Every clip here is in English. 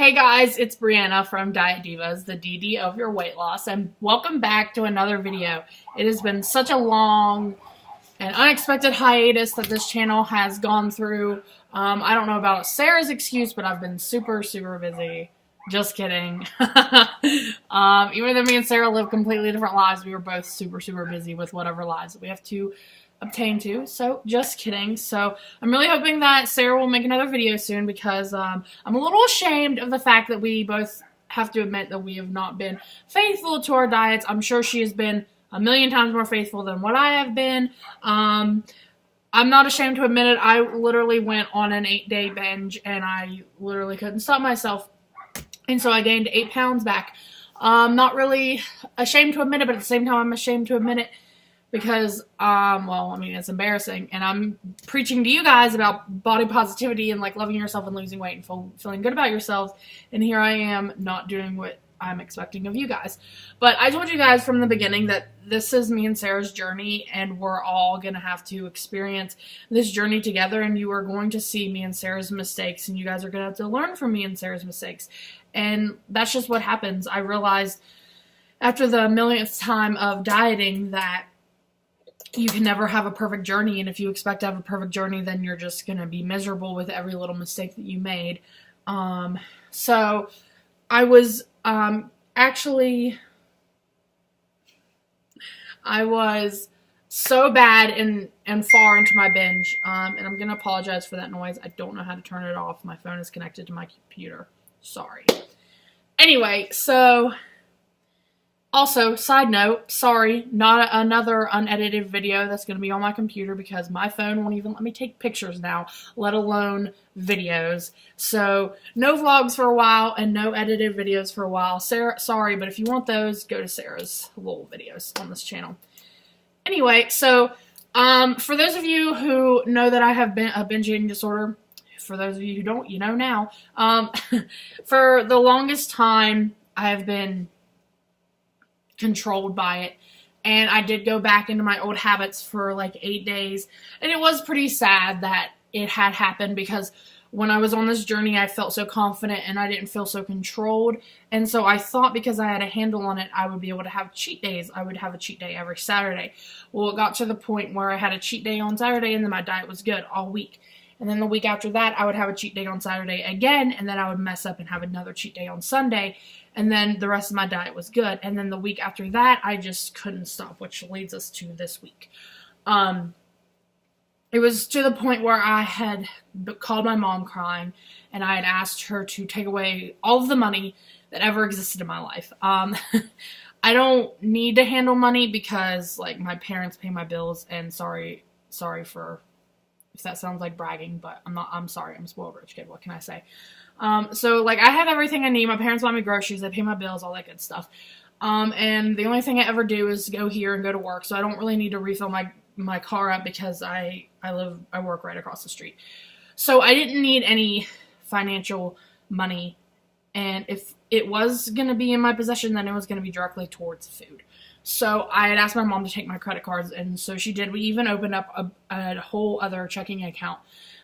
Hey guys, it's Brianna from Diet Divas, the DD of your weight loss, and welcome back to another video. It has been such a long and unexpected hiatus that this channel has gone through. I don't know about Sarah's excuse, but I've been super busy. Just kidding. Even though me and Sarah live completely different lives, we were both super busy with whatever lives that we have to obtain to. So just kidding. So I'm really hoping that Sarah will make another video soon because I'm a little ashamed of the fact that we both have to admit that we have not been faithful to our diets. I'm sure she has been a million times more faithful than what I have been. I'm not ashamed to admit it. I literally went on an 8-day binge and I literally couldn't stop myself. And so I gained 8 pounds back. Not really ashamed to admit it, but at the same time I'm ashamed to admit it because, well, I mean, it's embarrassing. And I'm preaching to you guys about body positivity and, like, loving yourself and losing weight and feeling good about yourselves. And here I am not doing what I'm expecting of you guys. But I told you guys from the beginning that this is me and Sarah's journey, and we're all going to have to experience this journey together, and you are going to see me and Sarah's mistakes, and you guys are going to have to learn from me and Sarah's mistakes. And that's just what happens. I realized after the millionth time of dieting that you can never have a perfect journey, and if you expect to have a perfect journey, then you're just going to be miserable with every little mistake that you made. So I was actually, I was so bad and far into my binge, and I'm going to apologize for that noise. I don't know how to turn it off. My phone is connected to my computer. Sorry. Anyway, so also, side note, sorry, not another unedited video that's going to be on my computer because my phone won't even let me take pictures now, let alone videos. So, no vlogs for a while and no edited videos for a while. Sarah, sorry, but if you want those, go to Sarah's little videos on this channel. Anyway, so, for those of you who know that I have a binge eating disorder, for those of you who don't, you know now, for the longest time, I have been controlled by it, and I did go back into my old habits for like 8 days, and it was pretty sad that it had happened because when I was on this journey I felt so confident and I didn't feel so controlled, and so I thought because I had a handle on it I would be able to have cheat days. I would have a cheat day every Saturday. Well, it got to the point where I had a cheat day on Saturday and then my diet was good all week. And then the week after that, I would have a cheat day on Saturday again, and then I would mess up and have another cheat day on Sunday, and then the rest of my diet was good. And then the week after that, I just couldn't stop, which leads us to this week. It was to the point where I had called my mom crying, and I had asked her to take away all of the money that ever existed in my life. I don't need to handle money because, like, my parents pay my bills, and sorry for if that sounds like bragging, but I'm sorry, I'm a spoiled rich kid, what can I say? So, like, I have everything I need. My parents buy me groceries, they pay my bills, all that good stuff. And the only thing I ever do is go here and go to work, so I don't really need to refill my car up because I work right across the street. So I didn't need any financial money, and if it was going to be in my possession, then it was going to be directly towards food. So I had asked my mom to take my credit cards, and so she did. We even opened up a whole other checking account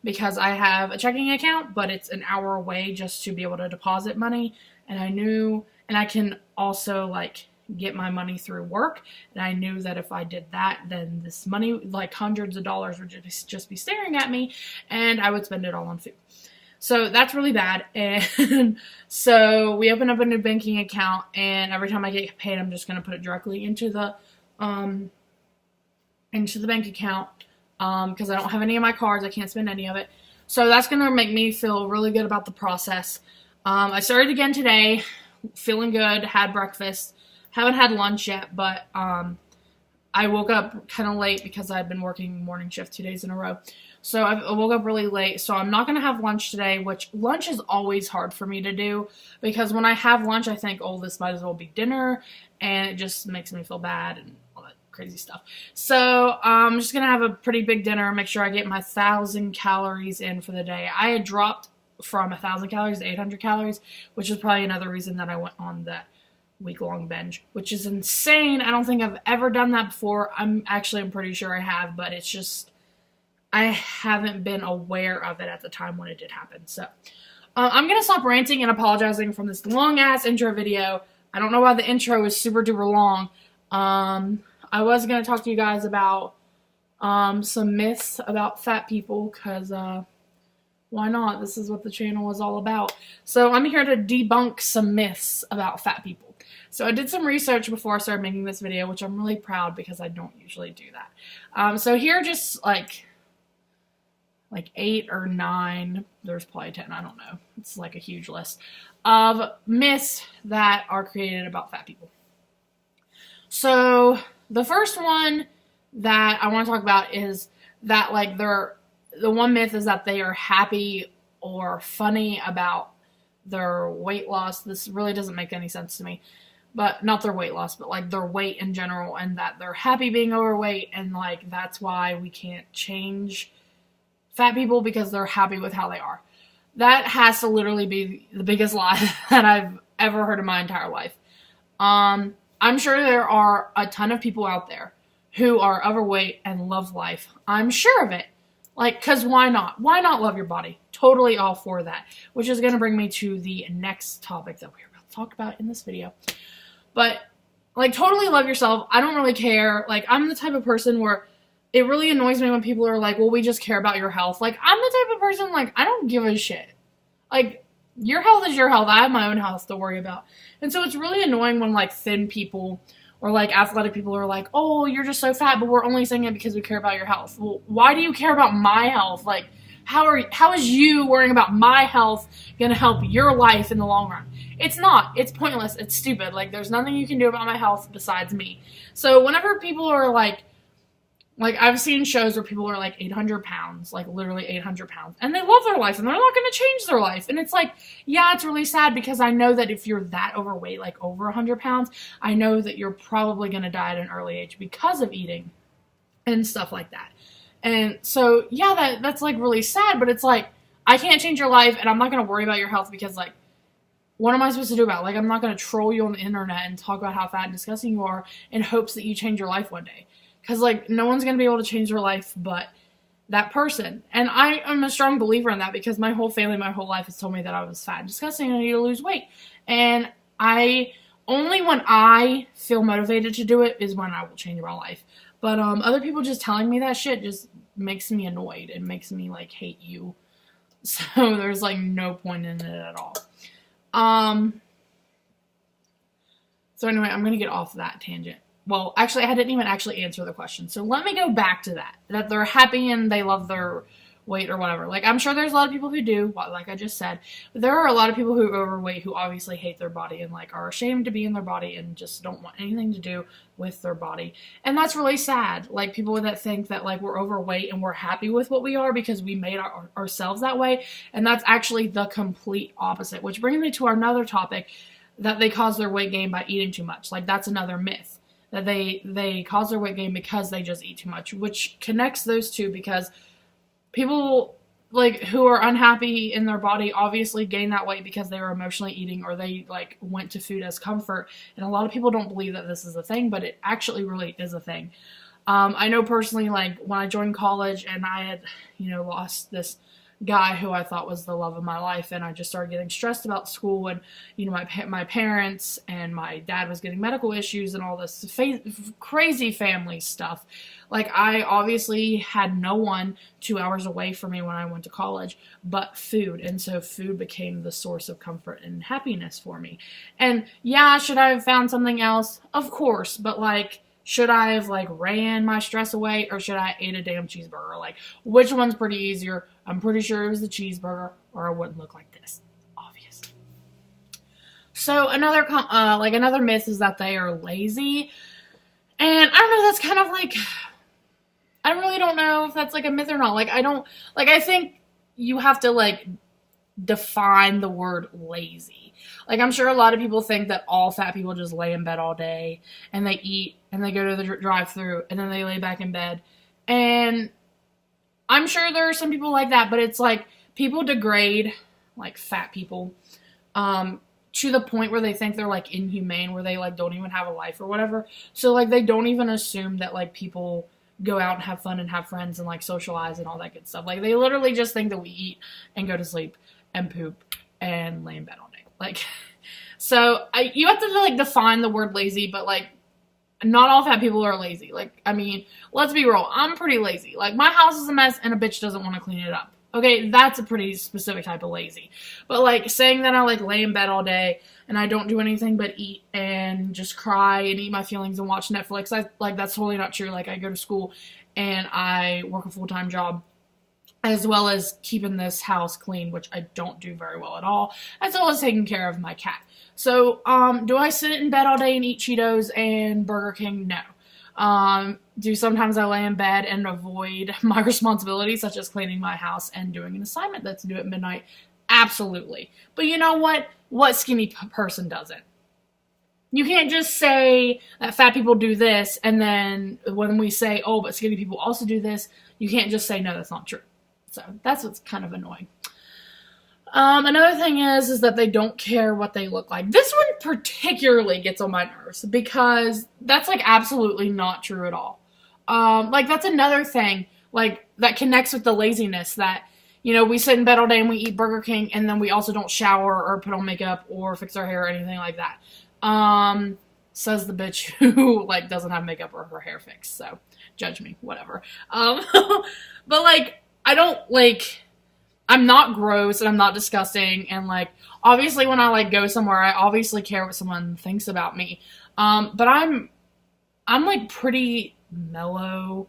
because I have a checking account, but it's an hour away just to be able to deposit money, and I knew, and I can also, like, get my money through work, and I knew that if I did that, then this money, like hundreds of dollars, would just be staring at me, and I would spend it all on food. So that's really bad, and so we opened up a new banking account, and every time I get paid, I'm just going to put it directly into the bank account, because I don't have any of my cards, I can't spend any of it. So that's going to make me feel really good about the process. I started again today, feeling good, had breakfast, haven't had lunch yet, but I woke up kind of late because I've been working morning shift 2 days in a row. So I woke up really late, so I'm not going to have lunch today, which lunch is always hard for me to do, because when I have lunch, I think, oh, this might as well be dinner, and it just makes me feel bad and all that crazy stuff. So I'm just going to have a pretty big dinner, make sure I get my 1,000 calories in for the day. I had dropped from 1,000 calories to 800 calories, which is probably another reason that I went on that week-long binge, which is insane. I don't think I've ever done that before. I'm pretty sure I have, but it's just, I haven't been aware of it at the time when it did happen. So I'm going to stop ranting and apologizing from this long-ass intro video. I don't know why the intro is super duper long. I was going to talk to you guys about some myths about fat people, because why not? This is what the channel is all about. So I'm here to debunk some myths about fat people. So I did some research before I started making this video, which I'm really proud because I don't usually do that. So here are just like 8 or 9, there's probably 10, I don't know. It's like a huge list of myths that are created about fat people. So the first one that I want to talk about is that the one myth is that they are happy or funny about their weight loss. This really doesn't make any sense to me. But not their weight loss, but like their weight in general, and that they're happy being overweight, and like that's why we can't change fat people because they're happy with how they are. That has to literally be the biggest lie that I've ever heard in my entire life. I'm sure there are a ton of people out there who are overweight and love life. I'm sure of it. Like, because why not? Why not love your body? Totally all for that. Which is going to bring me to the next topic that we're about to talk about in this video. But, like, totally love yourself. I don't really care. Like, I'm the type of person where it really annoys me when people are like, well, we just care about your health. Like, I'm the type of person, like, I don't give a shit. Like, your health is your health. I have my own health to worry about. And so it's really annoying when, like, thin people or, like, athletic people are like, oh, you're just so fat, but we're only saying it because we care about your health. Well, why do you care about my health? Like, how is you worrying about my health going to help your life in the long run? It's not. It's pointless. It's stupid. Like, there's nothing you can do about my health besides me. So whenever people are like I've seen shows where people are like 800 pounds, like literally 800 pounds, and they love their life and they're not going to change their life. And it's like, yeah, it's really sad because I know that if you're that overweight, like over 100 pounds, I know that you're probably going to die at an early age because of eating and stuff like that. And so, yeah, that's like really sad, but it's like, I can't change your life and I'm not going to worry about your health because, like, what am I supposed to do about it? Like, I'm not going to troll you on the internet and talk about how fat and disgusting you are in hopes that you change your life one day. Because, like, no one's going to be able to change their life but that person. And I am a strong believer in that because my whole family, my whole life has told me that I was fat and disgusting and I need to lose weight. And only when I feel motivated to do it is when I will change my life. But other people just telling me that shit just makes me annoyed. It makes me, like, hate you. So there's, like, no point in it at all. So anyway, I'm going to get off that tangent. Well, actually, I didn't even actually answer the question. So let me go back to that they're happy and they love their weight or whatever. Like, I'm sure there's a lot of people who do, like I just said. But there are a lot of people who are overweight who obviously hate their body and, like, are ashamed to be in their body and just don't want anything to do with their body. And that's really sad. Like, people that think that, like, we're overweight and we're happy with what we are because we made ourselves that way. And that's actually the complete opposite. Which brings me to another topic, that they cause their weight gain by eating too much. Like, that's another myth. That they cause their weight gain because they just eat too much, which connects those two because people, like, who are unhappy in their body obviously gain that weight because they were emotionally eating or they, like, went to food as comfort. And a lot of people don't believe that this is a thing, but it actually really is a thing. I know personally, like, when I joined college and I had, lost this guy who I thought was the love of my life, and I just started getting stressed about school, and my parents and my dad was getting medical issues and all this crazy family stuff. Like, I obviously had no one 2 hours away from me when I went to college but food, and so food became the source of comfort and happiness for me. And yeah, should I have found something else? Of course, but, like, should I have, like, ran my stress away, or should I ate a damn cheeseburger? Like, which one's pretty easier? I'm pretty sure it was the cheeseburger, or I wouldn't look like this, obviously. So another myth is that they are lazy, and I don't know. That's kind of like, I really don't know if that's like a myth or not. Like, I think you have to, like, define the word lazy. Like, I'm sure a lot of people think that all fat people just lay in bed all day and they eat and they go to the drive-thru and then they lay back in bed. And I'm sure there are some people like that, but it's like people degrade, like, fat people to the point where they think they're, like, inhumane, where they, like, don't even have a life or whatever. So, like, they don't even assume that, like, people go out and have fun and have friends and, like, socialize and all that good stuff. Like, they literally just think that we eat and go to sleep and poop and lay in bed all day. Like, so you have to like define the word lazy, but like not all fat people are lazy. Like, I mean, let's be real. I'm pretty lazy. Like, my house is a mess and a bitch doesn't want to clean it up. Okay, that's a pretty specific type of lazy. But like saying that I like lay in bed all day and I don't do anything but eat and just cry and eat my feelings and watch Netflix, that's totally not true. Like, I go to school and I work a full-time job, as well as keeping this house clean, which I don't do very well at all, as well as taking care of my cat. So, do I sit in bed all day and eat Cheetos and Burger King? No. Do sometimes I lay in bed and avoid my responsibilities, such as cleaning my house and doing an assignment that's due at midnight? Absolutely. But you know what? What skinny person doesn't? You can't just say that fat people do this, and then when we say, oh, but skinny people also do this, you can't just say, no, that's not true. So that's what's kind of annoying. Another thing is that they don't care what they look like. This one particularly gets on my nerves because that's like absolutely not true at all. Like, that's another thing, like, that connects with the laziness that, you know, we sit in bed all day and we eat Burger King and then we also don't shower or put on makeup or fix our hair or anything like that. Says the bitch who, like, doesn't have makeup or her hair fixed. So, judge me, whatever. But, like, I don't, like, I'm not gross and I'm not disgusting, and like, obviously when I like go somewhere, I obviously care what someone thinks about me. But I'm like pretty mellow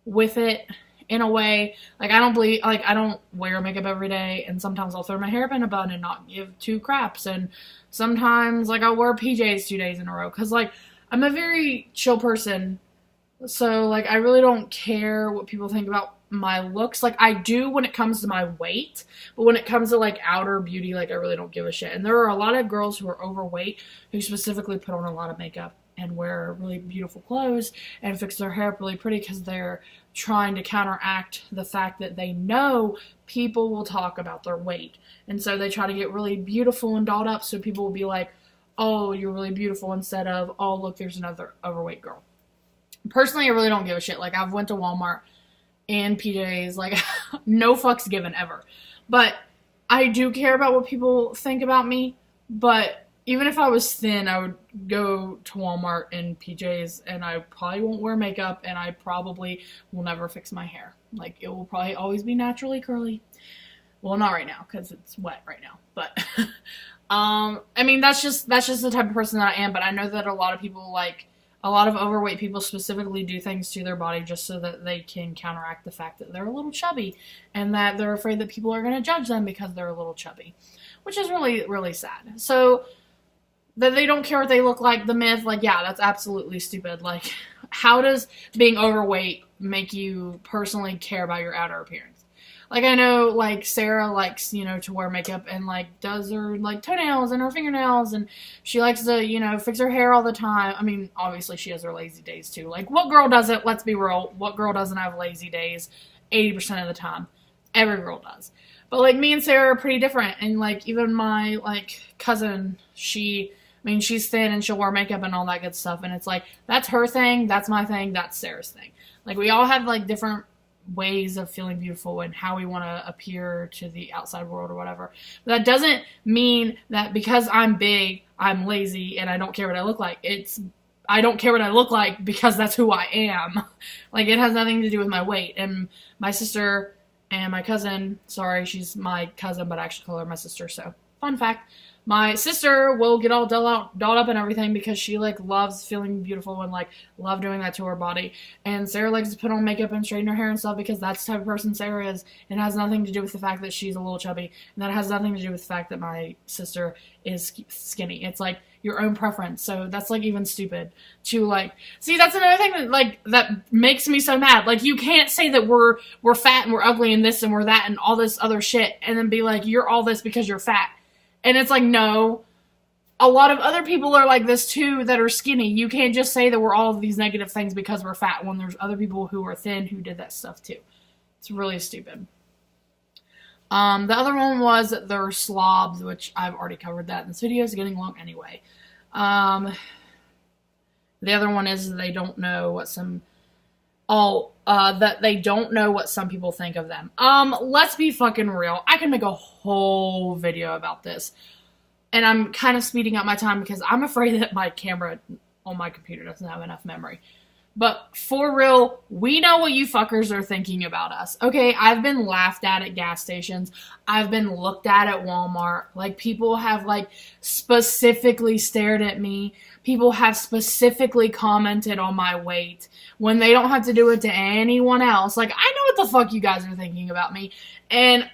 with it in a way. Like, I don't wear makeup every day, and sometimes I'll throw my hair up in a bun and not give two craps, and sometimes like I'll wear PJs 2 days in a row, cause like I'm a very chill person. So like, I really don't care what people think about my looks. Like, I do when it comes to my weight, but when it comes to like outer beauty, like, I really don't give a shit. And there are a lot of girls who are overweight who specifically put on a lot of makeup and wear really beautiful clothes and fix their hair up really pretty because they're trying to counteract the fact that they know people will talk about their weight. And so they try to get really beautiful and dolled up so people will be like, oh, you're really beautiful, instead of, oh, look, there's another overweight girl. Personally, I really don't give a shit. Like, I've went to Walmart and PJs, like, no fucks given ever. But I do care about what people think about me. But even if I was thin, I would go to Walmart in PJs, and I probably won't wear makeup, and I probably will never fix my hair. Like, it will probably always be naturally curly. Well, not right now, because it's wet right now. But, I mean, that's just the type of person that I am. But I know that a lot of people, like, a lot of overweight people specifically do things to their body just so that they can counteract the fact that they're a little chubby, and that they're afraid that people are going to judge them because they're a little chubby, which is really, really sad. So, that they don't care what they look like, the myth, like, yeah, that's absolutely stupid. Like, how does being overweight make you personally care about your outer appearance? Like, I know, like, Sarah likes, you know, to wear makeup and, like, does her, like, toenails and her fingernails, and she likes to, you know, fix her hair all the time. I mean, obviously, she has her lazy days, too. Like, what girl doesn't? Let's be real. What girl doesn't have lazy days 80% of the time? Every girl does. But, like, me and Sarah are pretty different, and, like, even my, like, cousin, she's thin and she'll wear makeup and all that good stuff, and it's like, that's her thing, that's my thing, that's Sarah's thing. Like, we all have, like, different ways of feeling beautiful and how we want to appear to the outside world or whatever. But that doesn't mean that because I'm big, I'm lazy and I don't care what I look like. I don't care what I look like because that's who I am. Like, it has nothing to do with my weight. And my sister and my cousin, sorry, she's my cousin, but I actually call her my sister, so fun fact. My sister will get all dolled up and everything because she, like, loves feeling beautiful and, like, love doing that to her body. And Sarah likes to put on makeup and straighten her hair and stuff because that's the type of person Sarah is. And it has nothing to do with the fact that she's a little chubby. And that has nothing to do with the fact that my sister is skinny. It's, like, your own preference. So that's, like, even stupid to, like... See, that's another thing that, like, that makes me so mad. Like, you can't say that we're fat and we're ugly and this and we're that and all this other shit and then be like, you're all this because you're fat. And it's like, no, a lot of other people are like this too that are skinny. You can't just say that we're all of these negative things because we're fat when there's other people who are thin who did that stuff too. It's really stupid. The other one was that they're slobs, which I've already covered that. This video is getting long anyway. The other one is they don't know what that they don't know what some people think of them. Let's be fucking real. I can make a whole video about this. And I'm kind of speeding up my time because I'm afraid that my camera on my computer doesn't have enough memory. But for real, we know what you fuckers are thinking about us. Okay, I've been laughed at gas stations. I've been looked at Walmart. Like, people have, like, specifically stared at me. People have specifically commented on my weight when they don't have to do it to anyone else. Like, I know what the fuck you guys are thinking about me. And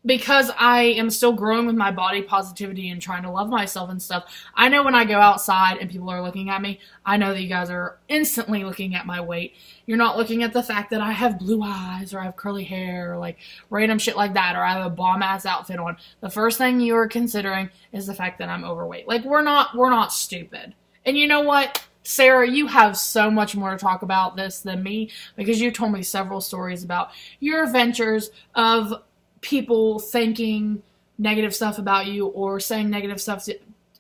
because I am still growing with my body positivity and trying to love myself and stuff, I know when I go outside and people are looking at me, I know that you guys are instantly looking at my weight. You're not looking at the fact that I have blue eyes or I have curly hair or like random shit like that, or I have a bomb-ass outfit on. The first thing you are considering is the fact that I'm overweight. Like, we're not stupid. And you know what? Sarah, you have so much more to talk about this than me, because you told me several stories about your adventures of people thinking negative stuff about you or saying negative stuff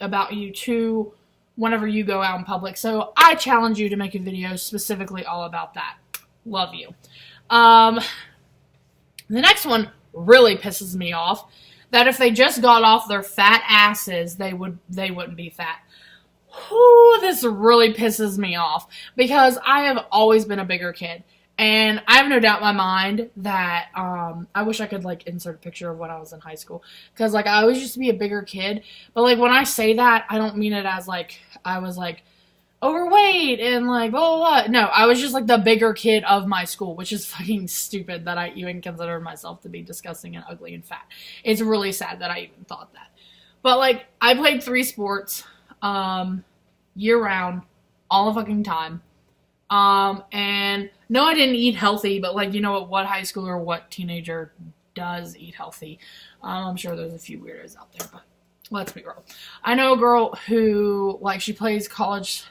about you too whenever you go out in public. So I challenge you to make a video specifically all about that. Love you. The next one really pisses me off, that if they just got off their fat asses, they wouldn't be fat. Ooh, this really pisses me off, because I have always been a bigger kid. And I have no doubt in my mind that, I wish I could, like, insert a picture of when I was in high school. Because, like, I always used to be a bigger kid. But, like, when I say that, I don't mean it as, like, I was, like, overweight and, like, blah, blah, blah. No, I was just, like, the bigger kid of my school. Which is fucking stupid that I even consider myself to be disgusting and ugly and fat. It's really sad that I even thought that. But, like, I played 3 sports, year-round, all the fucking time. And no, I didn't eat healthy, but, like, you know what high schooler or what teenager does eat healthy? I'm sure there's a few weirdos out there, but let's be real. I know a girl who, like, she plays college,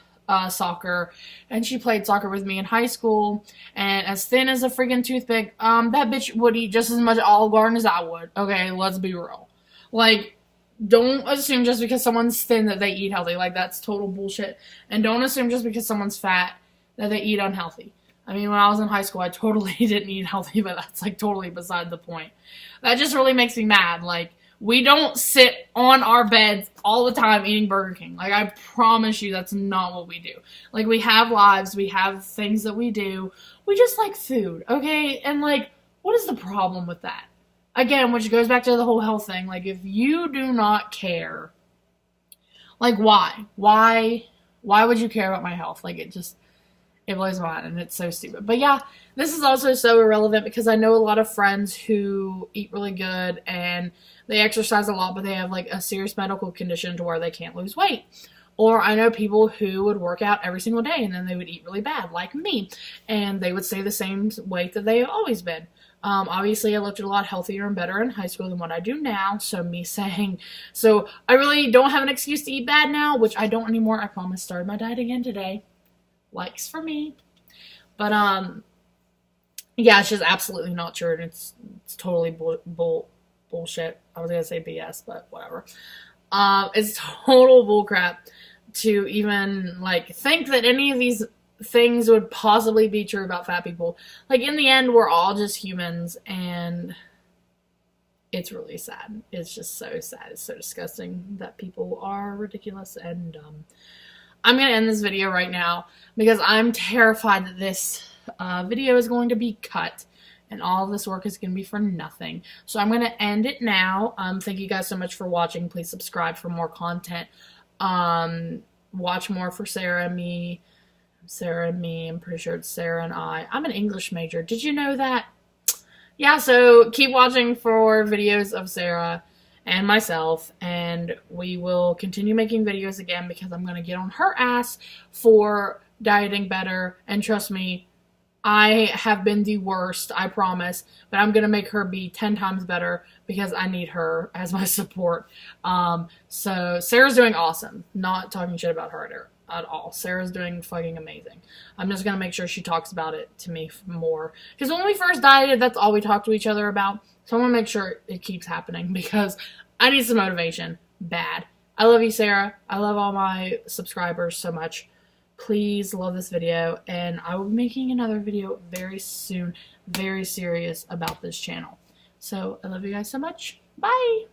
soccer, and she played soccer with me in high school, and as thin as a freaking toothpick, that bitch would eat just as much Olive Garden as I would. Okay, let's be real. Like, don't assume just because someone's thin that they eat healthy. Like, that's total bullshit. And don't assume just because someone's fat that they eat unhealthy. I mean, when I was in high school, I totally didn't eat healthy, but that's, like, totally beside the point. That just really makes me mad. Like, we don't sit on our beds all the time eating Burger King. Like, I promise you that's not what we do. Like, we have lives, we have things that we do. We just like food, okay? And, like, what is the problem with that? Again, which goes back to the whole health thing. Like, if you do not care, like, why? Why would you care about my health? Like, it blows my mind, and it's so stupid. But yeah, this is also so irrelevant because I know a lot of friends who eat really good and they exercise a lot, but they have, like, a serious medical condition to where they can't lose weight. Or I know people who would work out every single day and then they would eat really bad, like me, and they would stay the same weight that they've always been. Obviously, I looked a lot healthier and better in high school than what I do now, so I really don't have an excuse to eat bad now, which I don't anymore. I promise. Started my diet again today. Likes for me. But, yeah, it's just absolutely not true, and it's totally bullshit. I was gonna say BS, but whatever. It's total bullcrap to even, like, think that any of these things would possibly be true about fat people. Like, in the end, we're all just humans, and it's really sad. It's just so sad. It's so disgusting that people are ridiculous and dumb. I'm going to end this video right now because I'm terrified that this video is going to be cut and all of this work is going to be for nothing. So I'm going to end it now. Thank you guys so much for watching. Please subscribe for more content. Watch more for Sarah and me. I'm pretty sure it's Sarah and I. I'm an English major. Did you know that? Yeah, so keep watching for videos of Sarah and myself, and we will continue making videos again because I'm going to get on her ass for dieting better, and trust me, I have been the worst, I promise, but I'm going to make her be 10 times better because I need her as my support. So Sarah's doing awesome. Not talking shit about her at all. Sarah's doing fucking amazing. I'm just going to make sure she talks about it to me more. Because when we first dieted, that's all we talked to each other about. So I want to make sure it keeps happening because I need some motivation. Bad. I love you, Sarah. I love all my subscribers so much. please love this video, and I will be making another video very soon, very serious about this channel. So I love you guys so much. Bye!